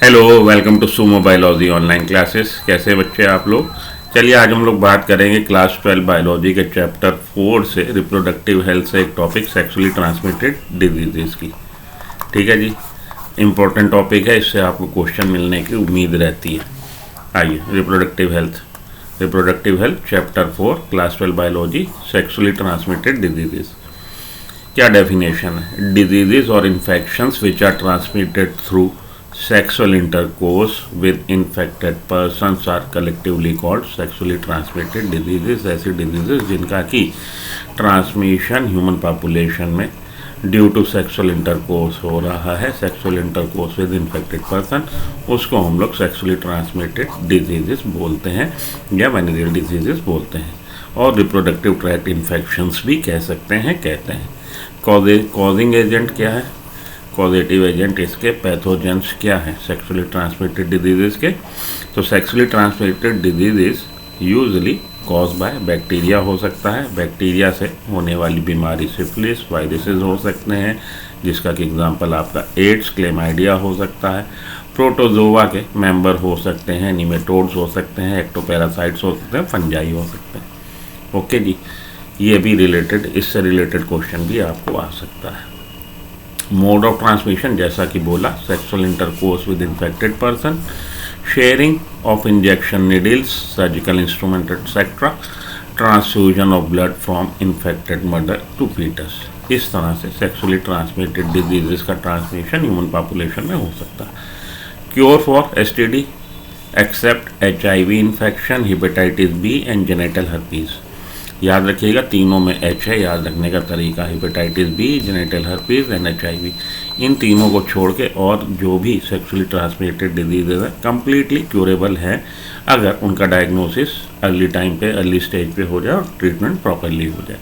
Hello, welcome to Sumo biology online classes. कैसे बच्चे आप लोग। चलिए आज हम लोग बात करेंगे क्लास 12 बायोलॉजी के चैप्टर 4 से रिप्रोडक्टिव हेल्थ से एक टॉपिक सेक्सुअली ट्रांसमिटेड डिजीजेस की। ठीक है जी, इम्पोर्टेंट टॉपिक है, इससे आपको क्वेश्चन मिलने की उम्मीद रहती है। आइए, reproductive health chapter 4 class 12 biology sexually transmitted diseases. क्या डेफिनेशन है? डिजीजेस और infections which are transmitted through sexual intercourse with infected persons are collectively called sexually transmitted diseases। ऐसी diseases जिनका कि ट्रांसमिशन ह्यूमन पॉपुलेशन में ड्यू टू सेक्सुअल इंटरकोर्स हो रहा है, sexual intercourse with infected person, उसको हम लोग सेक्सुअली ट्रांसमिटेड डिजीजेस बोलते हैं या वेनेरियल डिजीजेस बोलते हैं। और रिप्रोडक्टिव ट्रैक्ट इन्फेक्शंस भी कह सकते हैं, कहते हैं। कॉजिंग एजेंट क्या है? कॉजेटिव एजेंट इसके। पैथोजेंस क्या है सेक्सुअली ट्रांसमिटेड डिजीजेस के? तो sexually transmitted diseases usually cause by bacteria हो सकता है। बैक्टीरिया से होने वाली बीमारी सिफिलिस, वायरसेस हो सकते हैं, जिसका कि एग्जांपल आपका एड्स, क्लेमाइडिया हो सकता है। प्रोटोजोआ के मेंबर हो सकते हैं, निमेटोड्स हो सकते हैं, एक्टोपैरासाइट्स हो सकते हैं, फंजाई हो सकते हैं। ओके जी, ये भी रिलेटेड, इससे रिलेटेड क्वेश्चन भी आपको आ सकता है। मोड ऑफ ट्रांसमिशन जैसा कि बोला, sexual intercourse with infected person, sharing of injection needles, surgical instrument etcetera, transfusion of blood from infected mother to foetus. इस तरह से सेक्सुअली ट्रांसमिटेड डिजीजेस का ट्रांसमिशन ह्यूमन पॉपुलेशन में हो सकता है। Cure for STD except HIV infection, hepatitis B and genital herpes. याद रखिएगा, तीनों में H है, याद रखने का तरीका hepatitis B, genital herpes and HIV। इन तीनों को छोड़ के और जो भी सेक्सुअली ट्रांसमिटेड डिजीजेज है कंप्लीटली क्यूरेबल है अगर उनका डायग्नोसिस अर्ली टाइम पे, अर्ली स्टेज पे हो जाए और ट्रीटमेंट प्रॉपरली हो जाए।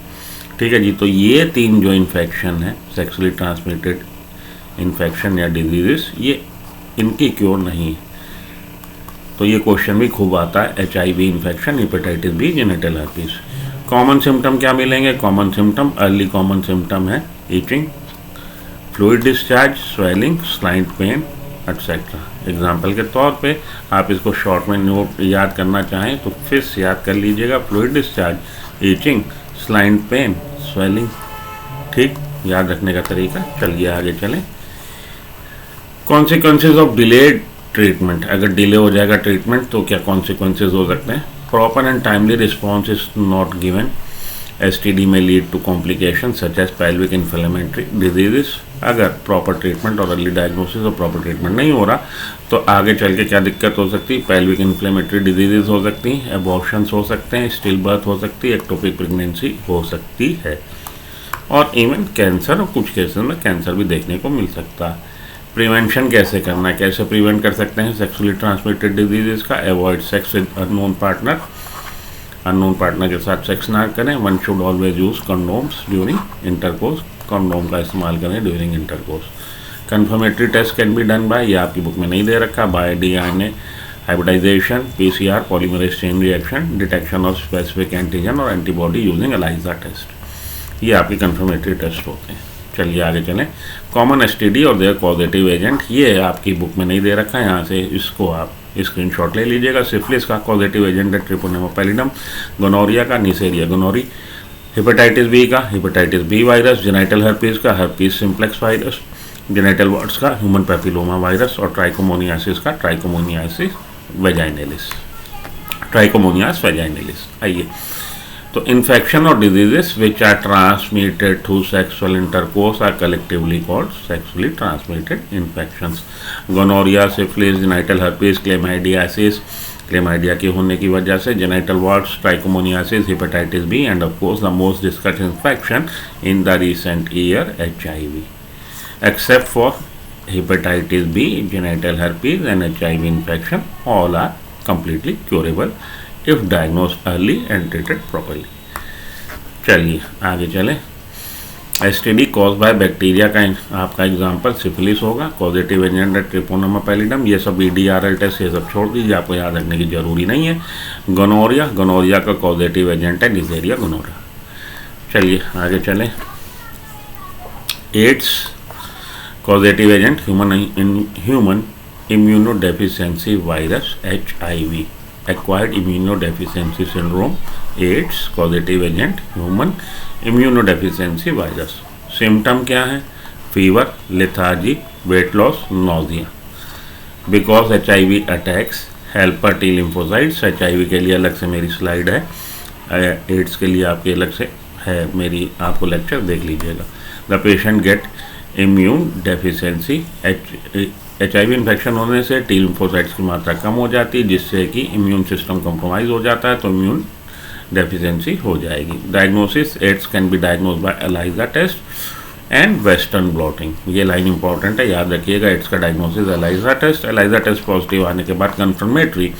ठीक है जी, तो ये तीन जो इन्फेक्शन है सेक्सुअली ट्रांसमिटेड इन्फेक्शन या डिजीजेस, ये इनकी क्योर नहीं है। तो ये क्वेश्चन भी खूब आता है, HIV infection, hepatitis B, genital herpes. Common symptom क्या मिलेंगे? Common symptom, early common symptom है itching, fluid discharge, swelling, slight pain etcetera. Example के तौर पे आप इसको शॉर्ट में नोट याद करना चाहें तो फिर याद कर लीजिएगा, fluid discharge, itching, slight pain, swelling. ठीक, याद रखने का तरीका। चलिए आगे चलें। कॉन्सिक्वेंसेज ऑफ डिलेड ट्रीटमेंट, अगर डिले हो जाएगा ट्रीटमेंट तो क्या कॉन्सिक्वेंसेज हो सकते हैं? Proper and timely response is not given, STD में lead to complication such as pelvic inflammatory diseases. अगर प्रॉपर ट्रीटमेंट और अर्ली डायग्नोसिस और प्रॉपर ट्रीटमेंट नहीं हो रहा तो आगे चल के क्या दिक्कत हो सकती है? पेल्विक इन्फ्लेमेटरी डिजीजेस हो सकती हैं, एबॉर्शंस हो सकते हैं, स्टिल बर्थ हो सकती है, एक्टोपिक प्रेगनेंसी हो सकती है, और इवन कैंसर, और कुछ केसेस में कैंसर भी देखने को मिल सकता है। प्रिवेंशन कैसे करना है, कैसे प्रिवेंट कर सकते हैं सेक्सुअली ट्रांसमिटेड डिजीजेस का? Avoid sex with unknown partner, unknown partner के साथ सेक्स ना करें। One should always use condoms during intercourse, condom का इस्तेमाल करें during intercourse. Confirmatory test can be done by, ये आपकी बुक में नहीं दे रखा, by DNA hybridisation, PCR polymerase chain reaction, detection of specific antigen और एंटीबॉडी यूजिंग ELISA टेस्ट। ये आपकी कंफर्मेटरी टेस्ट होते हैं। चलिए आगे चलें। कॉमन STD और देयर कॉजेटिव एजेंट, ये आपकी बुक में नहीं दे रखा है, यहाँ से इसको आप स्क्रीनशॉट ले लीजिएगा। सिफिलिस का कॉजेटिव एजेंट है ट्रिपोनेमा पैलिडम, गोनोरिया का निसेरिया गोनोरी, हेपेटाइटिस बी का hepatitis B virus, genital herpes का herpes simplex virus, genital warts का ह्यूमन पैपिलोमा वायरस, और ट्राइकोमोनियासिस का ट्राइकोमोनियासिस वेजाइनलिस, ट्राइकोमोनियास वेजाइनलिस। आइए, तो इन्फेक्शन और diseases which are transmitted through sexual intercourse are collectively called sexually transmitted infections. Gonorrhoea, syphilis, genital herpes, chlamydiasis, chlamydia के होने की वजह से, genital warts, trichomoniasis, hepatitis B, and of course the most discussed infection in the recent year HIV। Except for hepatitis B, genital herpes and HIV infection, all are completely curable if diagnosed early and treated properly। चलिए आगे चलें। STD cause by bacteria का आपका example syphilis होगा, causative agent है treponema pallidum. ये सब EDRL test ये सब छोड़ दीजिए, आपको याद रखने की जरूरी नहीं है। गोनोरिया, गोनोरिया का कॉजेटिव एजेंट है निसेरिया गोनोरिया। चलिए आगे चलें। AIDS causative agent human immunodeficiency virus HIV, acquired immunodeficiency syndrome, AIDS, causative agent human immunodeficiency virus. Symptom क्या है? Fever, lethargy, weight loss, nausea. Because HIV attacks helper T lymphocytes. HIV के लिए अलग से मेरी स्लाइड है, एड्स के लिए आपके अलग से है मेरी, आपको लेक्चर देख लीजिएगा. The patient get immune deficiency. HIV infection होने से टी लिम्फोसाइट्स की मात्रा कम हो जाती है, जिससे कि इम्यून सिस्टम कॉम्प्रोमाइज हो जाता है, तो इम्यून डेफिशिएंसी हो जाएगी. Diagnosis, AIDS can be diagnose by ELISA test and western blotting. ये लाइन इंपॉर्टेंट है, याद रखिएगा. एड्स का diagnosis ELISA test, ELISA test positive आने के बाद कंफर्मेटरी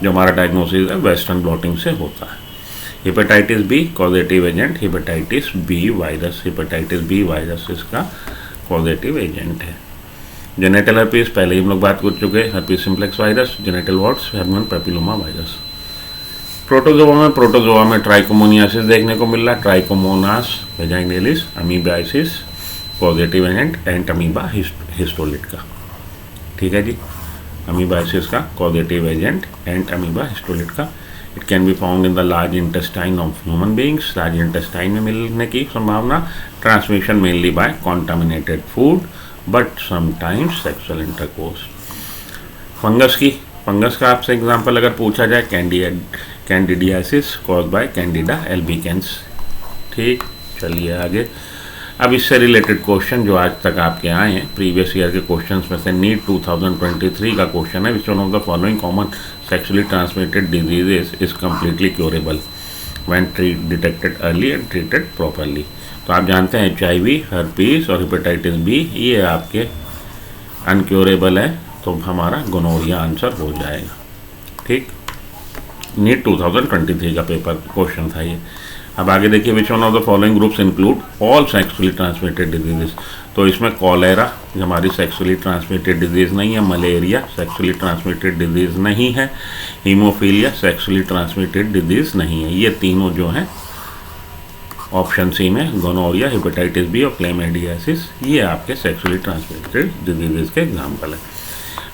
जो हमारा डायग्नोसिस है वेस्टर्न ब्लॉटिंग से होता है. Hepatitis B causative agent, hepatitis B virus. Hepatitis B virus इसका कॉजेटिव एजेंट है. जेनेटल हर्पीस पहले ही हम लोग बात कर चुके हैं. Herpes simplex virus, genital warts, human papilloma virus. Protozoa में ट्राइकोमोनियासिस देखने को मिल रहा है. Trichomonas vaginalis, amoebiasis positive agent, and amoeba histolytica का. ठीक है जी, अमीबाइसिस का causative agent and amoeba histolytica का. It can be found in the large intestine of human beings. Large intestine में मिलने की संभावना. Transmission mainly by contaminated food but sometimes sexual intercourse. Fungus का आपसे एग्जांपल अगर पूछा जाए, candidiasis cause by Candida albicans. ठीक, चलिए आगे. अब इससे रिलेटेड क्वेश्चन जो आज तक आपके आए हैं प्रीवियस ईयर के क्वेश्चंस में से, नीट 2023 का क्वेश्चन है, विच one of the following common sexually transmitted diseases is completely curable when detected early and treated properly. तो आप जानते हैं HIV, हर्पीस और हेपेटाइटिस बी ये आपके अनक्योरेबल है, तो हमारा गोनोरिया आंसर हो जाएगा. ठीक, नीट 2023 का पेपर क्वेश्चन था ये. अब आगे देखिए, विच one of the following groups include all sexually transmitted diseases. तो इसमें कॉलेरा हमारी सेक्सुअली ट्रांसमिटेड डिजीज़ नहीं है, मलेरिया सेक्सुअली ट्रांसमिटेड डिजीज़ नहीं है, हीमोफीलिया सेक्सुअली ट्रांसमिटेड डिजीज़ नहीं है. ये तीनों जो हैं ऑप्शन सी में, गोनोरिया, हेपेटाइटिस बी और क्लेमाइडियासिस, ये आपके सेक्सुअली ट्रांसमिटेड डिजीजेस के एग्जाम्पल है.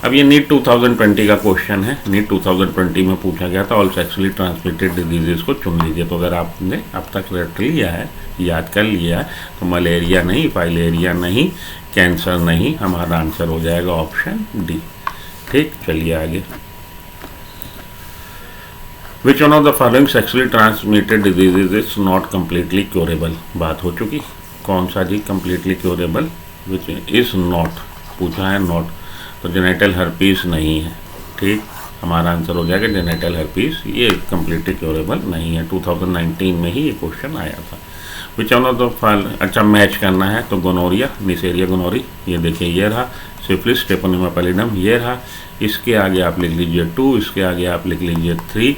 अब ये नीट 2020 का क्वेश्चन है. नीट 2020 में पूछा गया था ऑल सेक्सुअली ट्रांसमिटेड डिजीजेस को चुन लीजिए. तो अगर आपने अब तक रट लिया है, याद कर लिया है, तो मलेरिया नहीं, फाइलेरिया नहीं, कैंसर नहीं, हमारा आंसर हो जाएगा ऑप्शन डी. ठीक, चलिए आगे. Which one of the following sexually transmitted diseases is not completely curable. बात हो चुकी. कौन सा जी completely curable? Which is not पूछा है, नॉट. तो जेनेटल हर्पीस नहीं है. ठीक, हमारा आंसर हो जाएगा जेनेटल हर्पीस, ये कम्प्लीटली क्योरेबल नहीं है. 2019 में ही ये क्वेश्चन आया था. विच वन ऑफ द फॉलोइंग, अच्छा मैच करना है तो गोनोरिया, निसेरिया गोनोरी, ये देखिए ये रहा. सिफिलिस, ट्रेपोनेमा पैलिडम, ये रहा. इसके आगे आप लिख लीजिए 2, इसके आगे आप लिख लीजिए 3.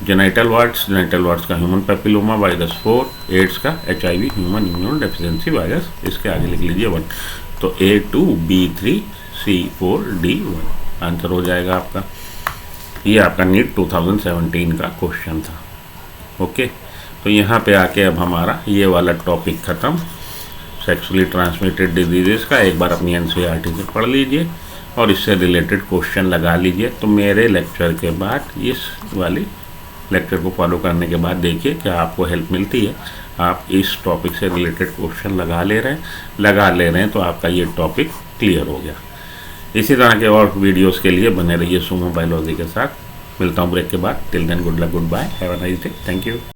जेनेटल वार्ड्स का ह्यूमन पैपिलोमा वायरस 4. एड्स का HIV human immune deficiency virus, इसके आगे लिख लीजिए 1. तो A2, B3, C4, D1 answer हो जाएगा आपका. ये आपका नीट 2017 का क्वेश्चन था. ओके, तो यहाँ पे आके अब हमारा ये वाला टॉपिक ख़त्म. सेक्सुअली ट्रांसमिटेड डिजीजेस का एक बार अपनी NCERT से पढ़ लीजिए और इससे रिलेटेड क्वेश्चन लगा लीजिए. तो मेरे लेक्चर के बाद इस वाली लेक्चर को फॉलो करने के बाद देखिए क्या आपको हेल्प मिलती है. आप इस टॉपिक से रिलेटेड क्वेश्चन लगा ले रहे हैं तो आपका ये टॉपिक क्लियर हो गया. इसी तरह के और वीडियोस के लिए बने रहिए सुमो बायोलॉजी के साथ. मिलता हूँ ब्रेक के बाद. Till then good luck, goodbye, have a nice day, thank you.